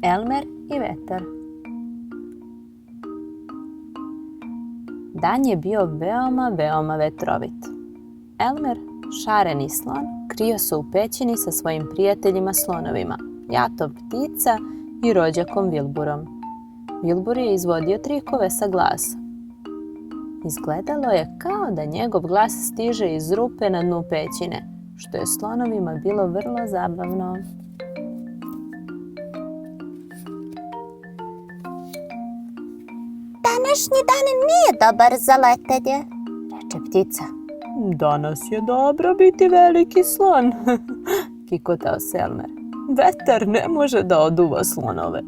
Elmer i vetar. Dan je bio veoma vetrovit. Elmer, šareni slon, krio se u pećini sa svojim prijateljima slonovima, Jatom ptica i rođakom Vilburom. Vilbur je izvodio trikove sa glasa. Izgledalo je kao da njegov glas stiže iz rupe na dnu pećine, što je slonovima bilo vrlo zabavno. Današnji dan nije dobar za letenje, reče ptica. Danas je dobro biti veliki slon, kikotao se Elmer. Vetar ne može da oduva slonove.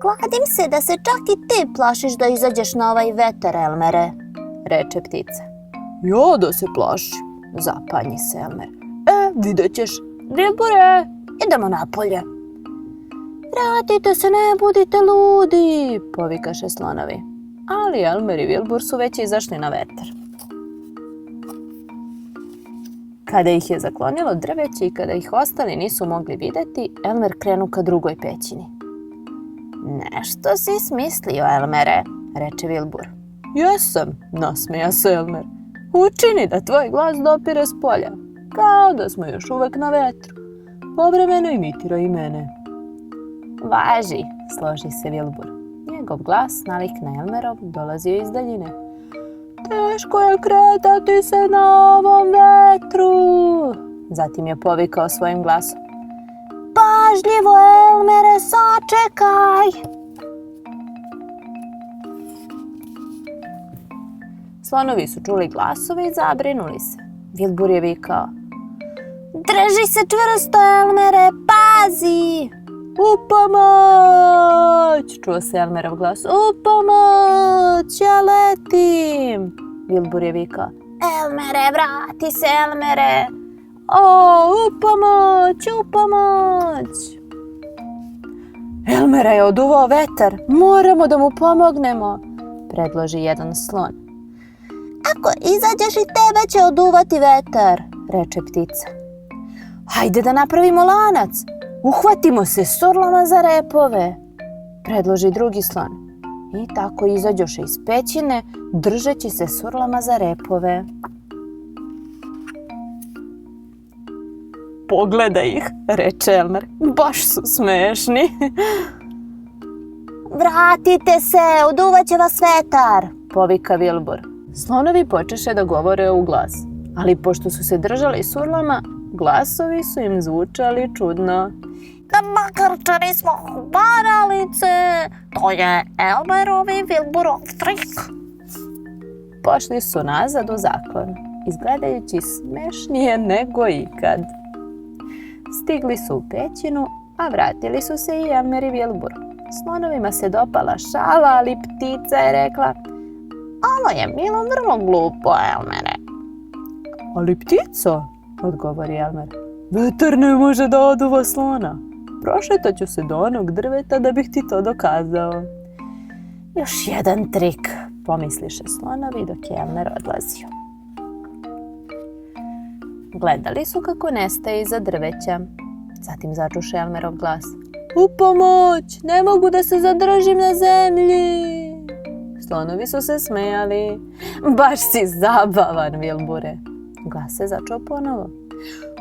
Kladim se da se čak i ti plašiš da izađeš na ovaj vetar, Elmere, reče ptica. Ja da se plašim, zapanji se Elmer. Vidjet ćeš. Vilbure, idemo napolje. Vratite se, ne budite ludi, povikaše slonovi. Ali Elmer i Vilbur su već izašli na vetar. Kada ih je zaklonilo drveće i kada ih ostali nisu mogli vidjeti, Elmer krenu ka drugoj pećini. Nešto si smislio, Elmere, reče Vilbur. Jesam, nasmeja se Elmer. Učini da tvoj glas dopire s polja, kao da smo još uvek na vetru. Povremeno imitiraj i mene. Važi, složi se Vilbur. Njegov glas, nalik na Elmerov, dolazio iz daljine. Teško je kretati se na ovom vetru. Zatim je povikao svojim glasom. Pažljivo, Elmere, sačekaj. Slonovi su čuli glasove i zabrinuli se. Vilbur je vikao. Drži se čvrsto, Elmere, pazi. U pomoć! Čuo se Elmerov glas. U pomoć! Ja letim! Vilbur je vikao. Elmere, vrati se, Elmere! U pomoć! U pomoć! Elmera je oduvao vetar. Moramo da mu pomognemo, predloži jedan slon. Ako izađeš i tebe će oduvati vetar, reče ptica. Hajde da napravimo lanac. Uhvatimo se surlama za repove, predloži drugi slon. I tako izađoše iz pećine, držeći se surlama za repove. Pogledaj ih, reče Elmer, baš su smešni. Vratite se, oduvaće vas vetar, povika Vilbur. Slonovi počeše da govore u glas, ali pošto su se držali surlama, glasovi su im zvučali čudno. Da makarčari smo varalice, to je Elmerov i Vilburov trik. Pošli su nazad u zaklon, izgledajući smešnije nego ikad. Stigli su u pećinu, a vratili su se i Elmer i Vilbur. Slonovima se dopala šala, ali ptica je rekla: ovo je bilo vrlo glupo, Elmere. Ali ptico, odgovori Elmer, vetar ne može da oduva slona. Prošetaću se do onog drveta da bih ti to dokazao. Još jedan trik, pomisliše slonovi dok je Elmer odlazio. Gledali su kako nestaje iza drveća. Zatim začuše Elmerov glas. U pomoć! Ne mogu da se zadržim na zemlji! Slonovi su se smejali. Baš si zabavan, Vilbure. Glas se začuo ponovo.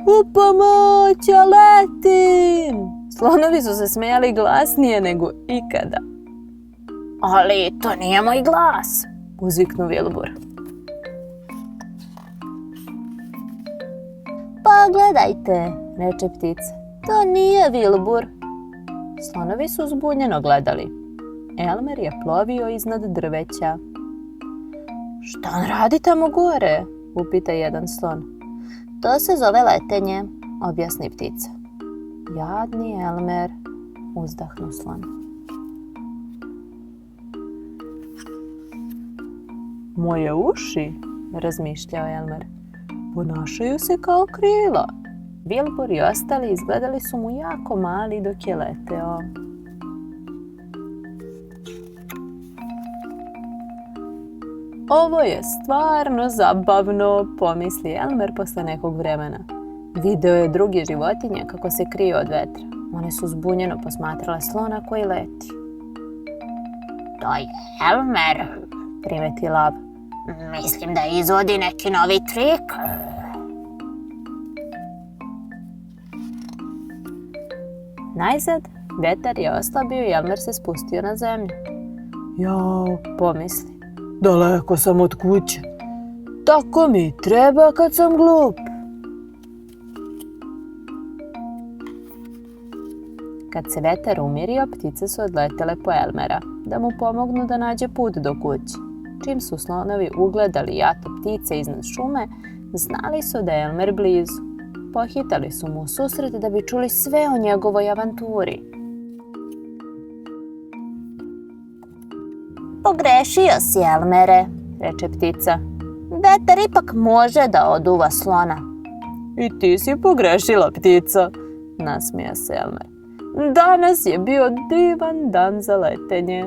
U pomoć, ja letim! Slonovi su se smejali glasnije nego ikada. Ali to nije moj glas, uzviknu Vilbur. Pa gledajte, reče ptica. To nije Vilbur. Slonovi su zbunjeno gledali. Elmer je plovio iznad drveća. Šta on radi tamo gore? Upita jedan slon. To se zove letenje, objasni ptica. Jadni Elmer, uzdahnu slon. Moje uši, razmišljao Elmer, ponašaju se kao krila. Vilbur i ostali izgledali su mu jako mali dok je leteo. Ovo je stvarno zabavno, pomisli Elmer posle nekog vremena. Video je druge životinje kako se kriju od vetra. One su zbunjeno posmatrale slona koji leti. To je Elmer. Primeti lav. Mislim da izvodi neki novi trik. Najzad, vetar je oslabio i Elmer se spustio na zemlju. Jao, pomisli. Daleko sam od kuće. Tako mi treba kad sam glup. Kad se vetar umirio, ptice su odletele po Elmera, da mu pomognu da nađe put do kuće. Čim su slonovi ugledali jato ptice iznad šume, znali su da je Elmer blizu. Pohitali su mu u susret da bi čuli sve o njegovoj avanturi. Pogrešio si, Elmere, reče ptica. vetar ipak može da oduva slona. I ti si pogrešila, ptica, nasmija se Elmer. Danas je bio divan dan za letenje.